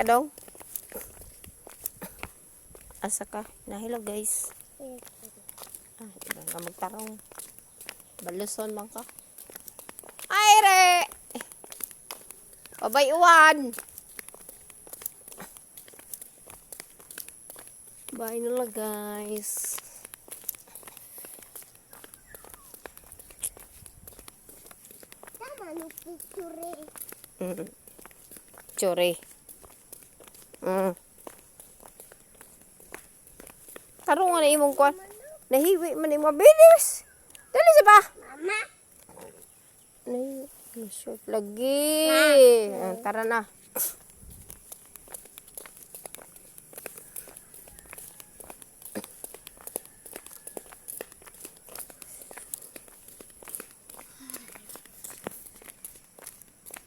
ka daw? Asa ka? Nahilo guys. Iba nga magtarong. Baluson man ka. Ay re! Pabayuan! Bye nila guys. Tama no picture. Chore. Karong nga na imong kwan. Nahiwi man imong bilis. Dali sa ba? Mama. Nahiwi. Short lagi. Tara na.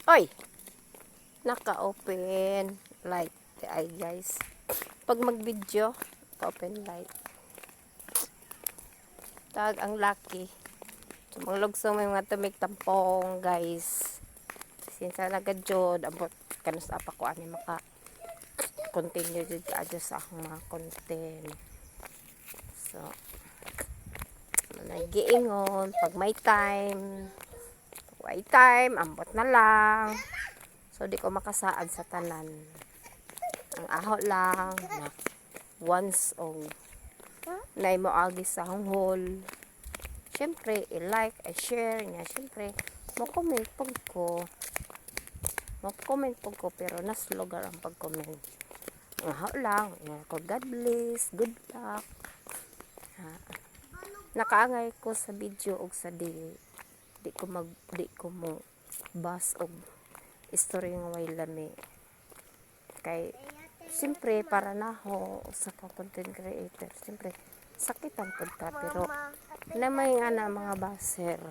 Oy! Naka-open light the eye guys. Pag mag-video, open light. Tag ang lucky. Sumanglog may mga tumig tampong guys. Sinsa nagadjod abot kanus apa ko ani maka continue jud adyo sa akong mga content. So nagiingon pag may time. Pag may time, ambot na lang. So di ko makasaad sa tanan. Ang aho lang na once og na mo agi sa hol. Siyempre, i-like, i-share niya. Siyempre, mo-comment pag ko. Mo-comment pag ko, pero naslogar ang pag-comment. Ang aho lang. God bless. Good luck. Nakaangay ko sa video og sa di ko mo bas og istorya nga way lami. Kay siyempre para naho sa content creator, siyempre sakitan pud ta pero na may nga na mga baser.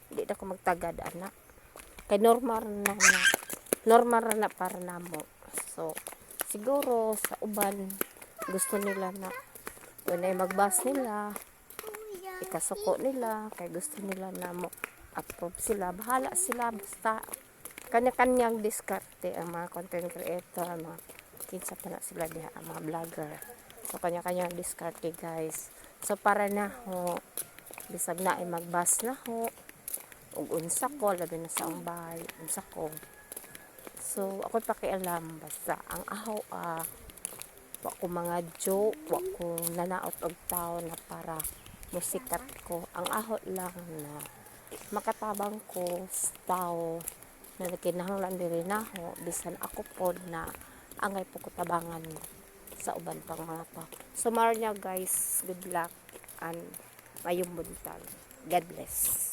Di na ko magtagad anak. Kay normal na para namo. So siguro sa uban gusto nila na when ay magbas nila ikasuko nila kay gusto nila na mo approve sila, bahala sila basta kanya-kanyang diskarte ang mga content creator, mga kinsa pa na sila diha, ang mga vlogger. So kanya-kanyang diskarte guys. So para na ho bisag na ay magbas na ho ug unsa ko labi na sa ang bahay unsa ko. So ako pakialam basta ang ahaw wa ko mga joke, wa ko nanaot og tao na para musikat ko. Ang aho lang na makatabang ko sa tao na kinahanglan diri naho bisan ako pod na angay po ko tabangan sa uban pang mga tao. So niya guys, good luck and mayong buntag. God bless.